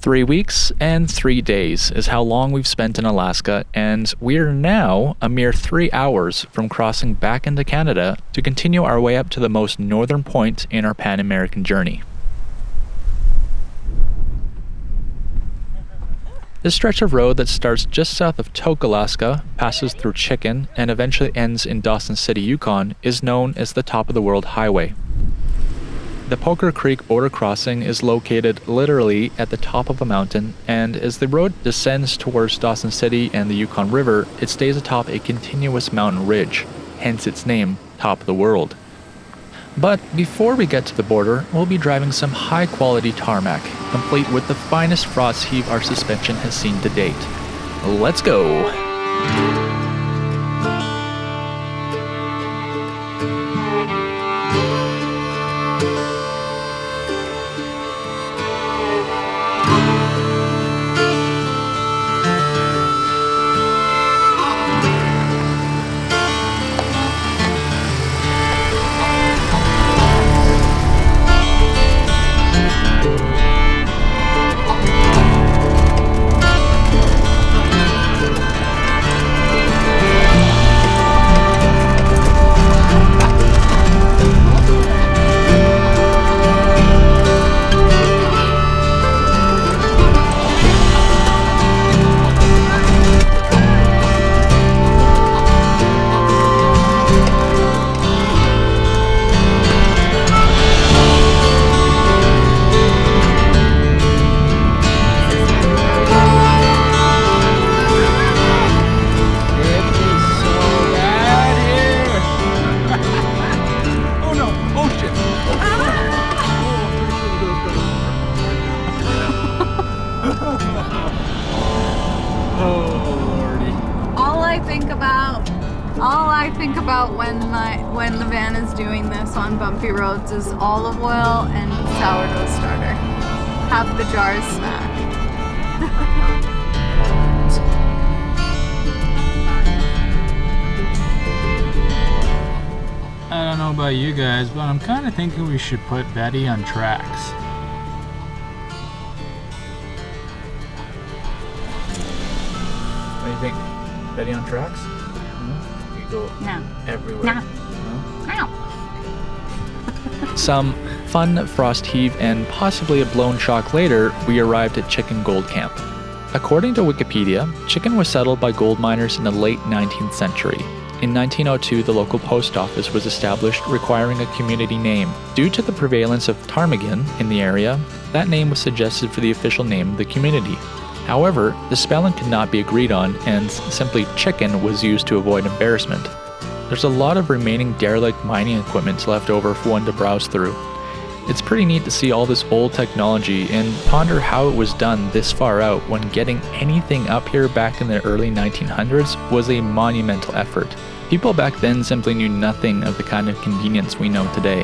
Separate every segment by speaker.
Speaker 1: 3 weeks and 3 days is how long we've spent in Alaska, and we're now a mere 3 hours from crossing back into Canada to continue our way up to the most northern point in our Pan-American journey. This stretch of road that starts just south of Tok, Alaska, passes through Chicken, and eventually ends in Dawson City, Yukon, is known as the Top of the World Highway. The Poker Creek border crossing is located literally at the top of a mountain, and as the road descends towards Dawson City and the Yukon River, it stays atop a continuous mountain ridge, hence its name, Top of the World. But before we get to the border, we'll be driving some high-quality tarmac, complete with the finest frost heave our suspension has seen to date. Let's go!
Speaker 2: All I think about when the van is doing this on bumpy roads is olive oil and sourdough starter. Have the jars smashed.
Speaker 3: I don't know about you guys, but I'm kind of thinking we should put Betty on tracks.
Speaker 1: What do you think? Betty on tracks? You go everywhere.
Speaker 2: No.
Speaker 1: Some fun frost heave and possibly a blown shock later, we arrived at Chicken Gold Camp. According to Wikipedia, Chicken was settled by gold miners in the late 19th century. In 1902, the local post office was established, requiring a community name. Due to the prevalence of ptarmigan in the area, that name was suggested for the official name of the community. However, the spelling could not be agreed on, and simply Chicken was used to avoid embarrassment. There's a lot of remaining derelict mining equipment left over for one to browse through. It's pretty neat to see all this old technology and ponder how it was done this far out when getting anything up here back in the early 1900s was a monumental effort. People back then simply knew nothing of the kind of convenience we know today.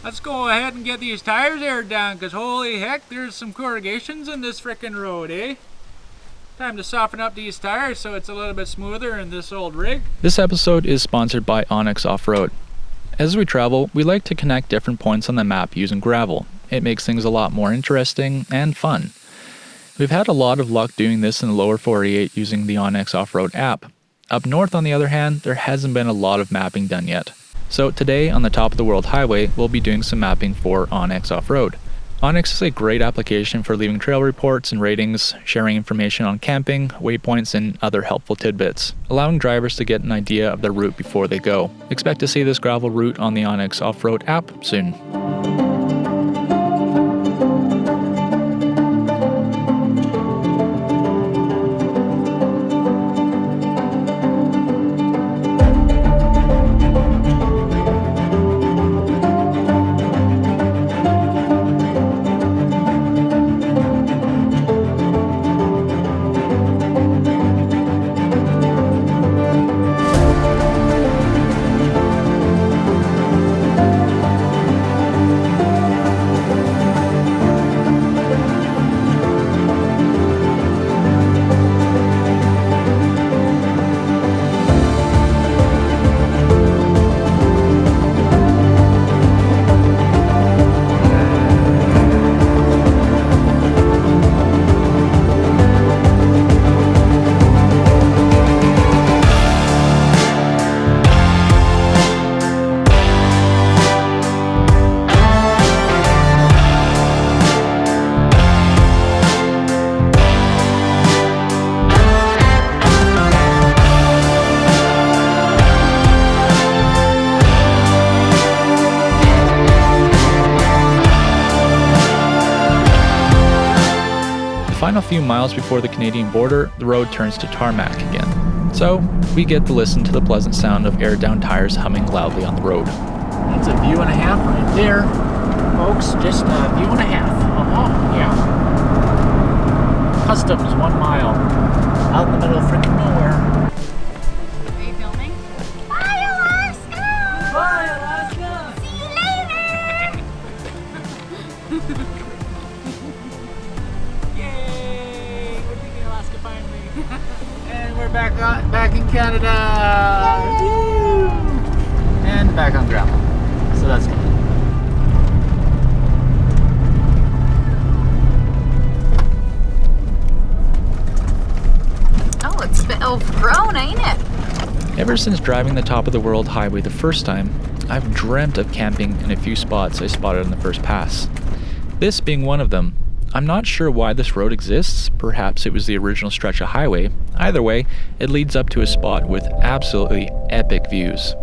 Speaker 3: Let's go ahead and get these tires aired down, because holy heck, there's some corrugations in this frickin' road, eh? Time to soften up these tires so it's a little bit smoother in this old rig.
Speaker 1: This episode is sponsored by Onyx Off-Road. As we travel, we like to connect different points on the map using gravel. It makes things a lot more interesting and fun. We've had a lot of luck doing this in the lower 48 using the Onyx Off-Road app. Up north, on the other hand, there hasn't been a lot of mapping done yet. So today, on the Top of the World Highway, we'll be doing some mapping for Onyx Off-Road. Onyx is a great application for leaving trail reports and ratings, sharing information on camping, waypoints, and other helpful tidbits, allowing drivers to get an idea of their route before they go. Expect to see this gravel route on the Onyx Off-Road app soon. final few miles before the Canadian border, the road turns to tarmac again. So, we get to listen to the pleasant sound of aired-down tires humming loudly on the road.
Speaker 3: That's a view and a half right there, folks. Just a view and a half. Yeah. Customs 1 mile. Out in the middle of freaking nowhere.
Speaker 2: Are you filming? Bye, Alaska!
Speaker 3: Bye, Alaska!
Speaker 2: See you later!
Speaker 3: Yay! We're leaving Alaska finally. And we're back in Canada! Woo! And back on gravel. So that's good.
Speaker 2: Oh, it's been overgrown, ain't it?
Speaker 1: Ever since driving the top of the world highway the first time, I've dreamt of camping in a few spots I spotted on the first pass. This being one of them. I'm not sure why this road exists, perhaps it was the original stretch of highway. Either way, it leads up to a spot with absolutely epic views.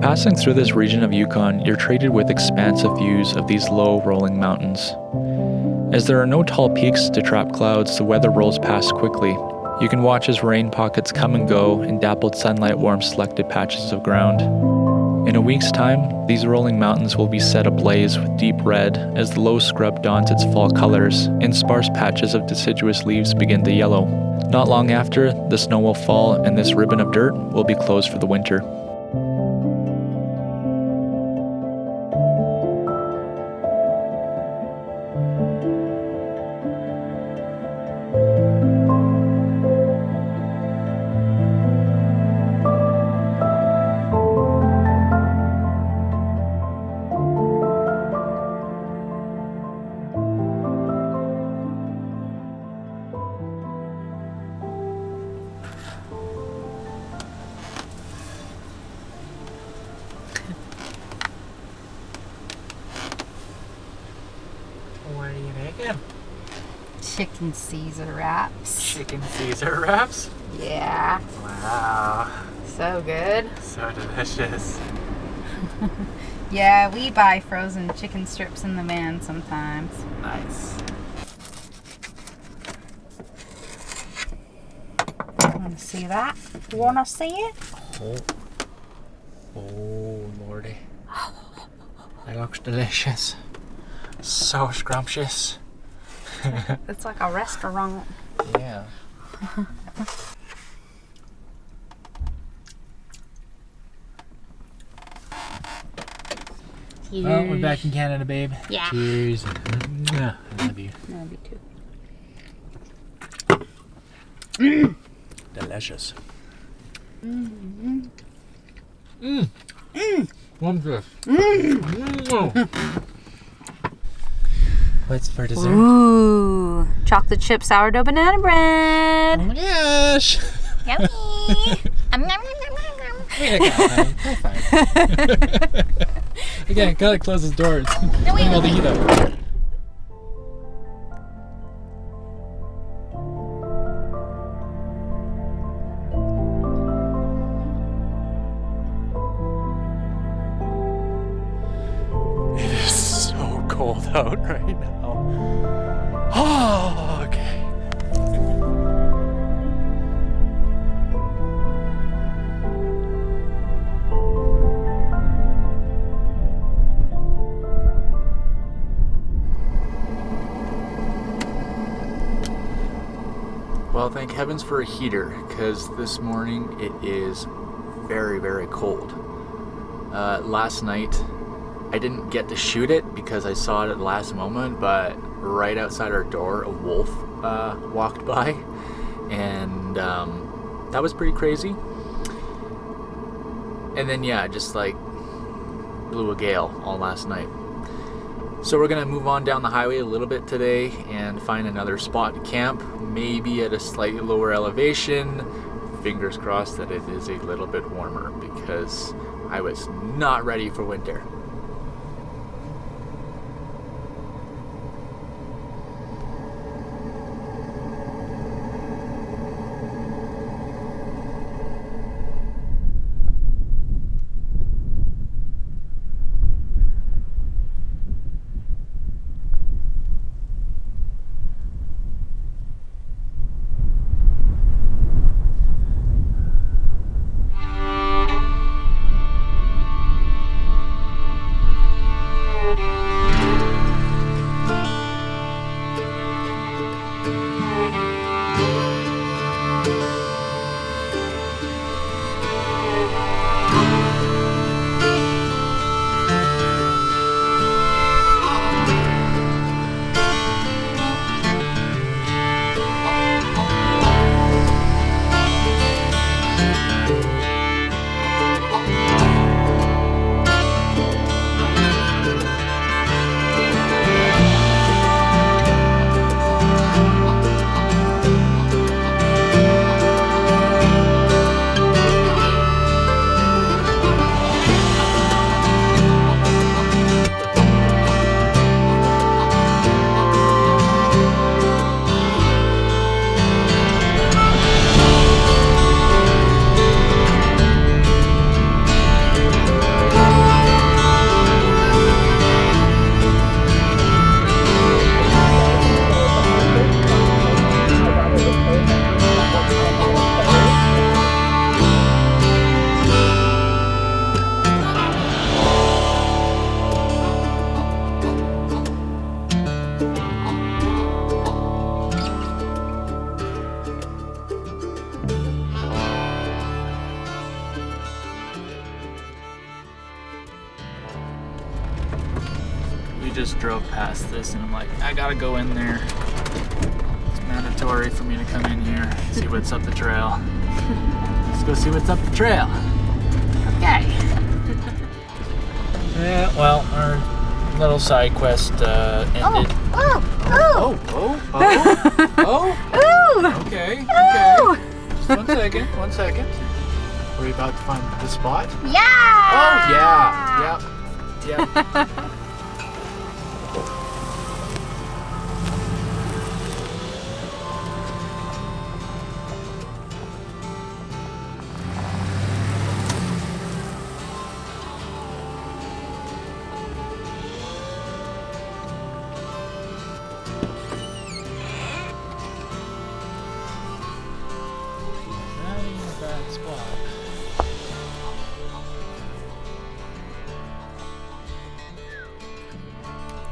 Speaker 1: Passing through this region of Yukon, you're treated with expansive views of these low, rolling mountains. As there are no tall peaks to trap clouds, the weather rolls past quickly. You can watch as rain pockets come and go and dappled sunlight warms selected patches of ground. In a week's time, these rolling mountains will be set ablaze with deep red as the low scrub dons its fall colors and sparse patches of deciduous leaves begin to yellow. Not long after, the snow will fall and this ribbon of dirt will be closed for the winter.
Speaker 3: What are you making?
Speaker 2: Chicken Caesar wraps.
Speaker 3: Chicken Caesar wraps?
Speaker 2: Yeah,
Speaker 3: Wow.
Speaker 2: so good.
Speaker 3: So delicious.
Speaker 2: Yeah, we buy frozen chicken strips in the van sometimes.
Speaker 3: Nice.
Speaker 2: Want to see that? You want to see it?
Speaker 3: Oh, lordy. That looks delicious. So scrumptious.
Speaker 2: It's like a restaurant.
Speaker 3: Yeah.
Speaker 2: Cheers.
Speaker 3: Well, we're back in Canada, babe.
Speaker 2: Yeah.
Speaker 3: Cheers. I love you.
Speaker 2: Love you too.
Speaker 3: Delicious.
Speaker 2: Mm-hmm.
Speaker 3: What's this? What's for dessert?
Speaker 2: Ooh, chocolate chip sourdough banana bread.
Speaker 3: Oh my gosh!
Speaker 2: Yummy.
Speaker 3: High five. Again, gotta close his doors. Bring all the heat up. It is so cold out right now. Oh, okay. Well, thank heavens for a heater, because this morning it is very, very cold. Last night I didn't get to shoot it because I saw it at the last moment, but right outside our door a wolf walked by, and that was pretty crazy. And then yeah, just like
Speaker 1: blew a gale all last night. So we're gonna move on down the highway a little bit today and find another spot to camp, maybe at a slightly lower elevation. Fingers crossed that it is a little bit warmer because I was not ready for winter. Just drove past this and I'm like, I gotta go in there. It's mandatory for me to come in here, see what's up the trail. Let's go see what's up the trail. Okay. Yeah, well, our little side quest ended.
Speaker 2: Oh!
Speaker 1: Okay.
Speaker 2: Oh!
Speaker 1: Just one second. Are we about to find the spot?
Speaker 2: Yeah!
Speaker 1: Oh, yeah. Yep.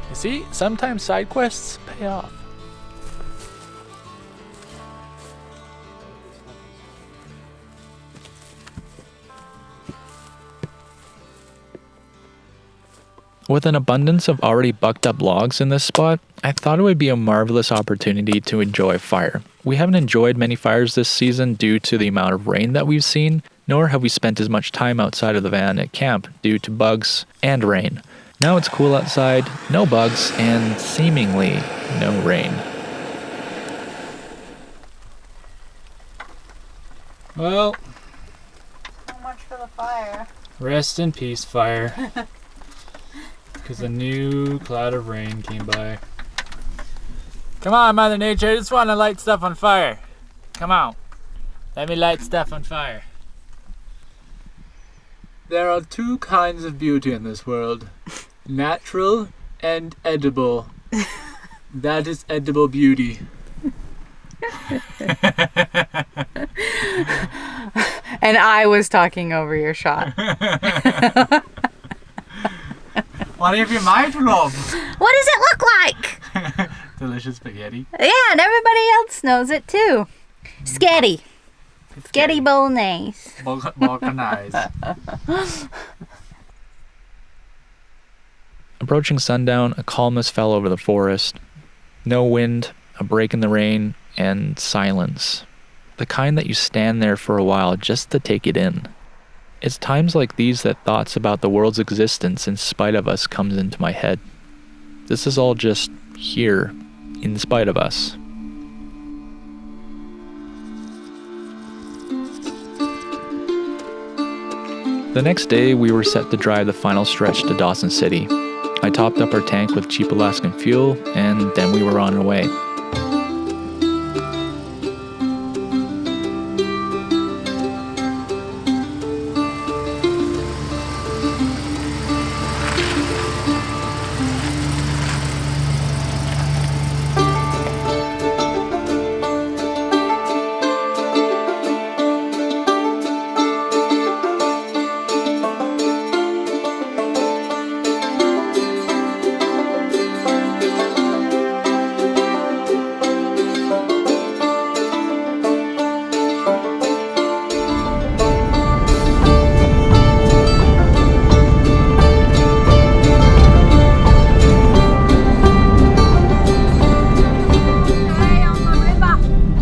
Speaker 1: You see, sometimes side quests pay off. With an abundance of already bucked up logs in this spot, I thought it would be a marvelous opportunity to enjoy fire. We haven't enjoyed many fires this season due to the amount of rain that we've seen, nor have we spent as much time outside of the van at camp due to bugs and rain. Now it's cool outside, no bugs, and seemingly no rain. Well,
Speaker 2: So much for the fire.
Speaker 1: rest in peace, fire. Because a new cloud of rain came by. Come on, Mother Nature, I just want to light stuff on fire. Come on. Let me light stuff on fire. There are two kinds of beauty in this world. Natural and edible. That is edible beauty.
Speaker 2: And I was talking over your shot.
Speaker 1: What have you made, Rob?
Speaker 2: What does it look like?
Speaker 1: Delicious spaghetti.
Speaker 2: Yeah, and everybody else knows it too. Sketty. Sketty bolognese.
Speaker 1: Balkanized. Approaching sundown, a calmness fell over the forest. No wind, a break in the rain, and silence. The kind that you stand there for a while just to take it in. It's times like these that thoughts about the world's existence in spite of us comes into my head. This is all just here, in spite of us. The next day, we were set to drive the final stretch to Dawson City. I topped up our tank with cheap Alaskan fuel, and then we were on our way.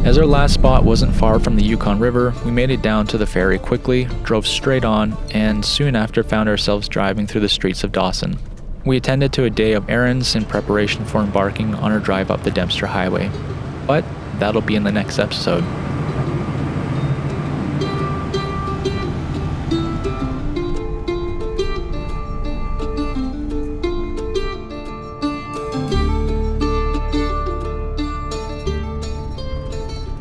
Speaker 1: As our last spot wasn't far from the Yukon River, we made it down to the ferry quickly, drove straight on, and soon after found ourselves driving through the streets of Dawson. We attended to a day of errands in preparation for embarking on our drive up the Dempster Highway. But that'll be in the next episode.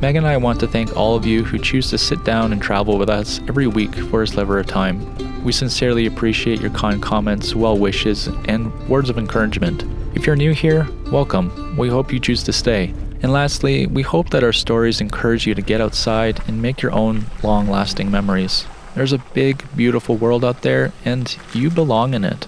Speaker 1: Meg and I want to thank all of you who choose to sit down and travel with us every week for a sliver of time. We sincerely appreciate your kind comments, well wishes, and words of encouragement. If you're new here, welcome. We hope you choose to stay. And lastly, we hope that our stories encourage you to get outside and make your own long-lasting memories. There's a big, beautiful world out there, and you belong in it.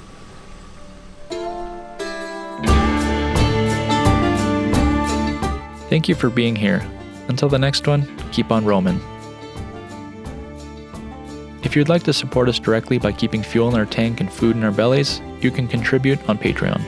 Speaker 1: Thank you for being here. Until the next one, keep on roaming. If you'd like to support us directly by keeping fuel in our tank and food in our bellies, you can contribute on Patreon.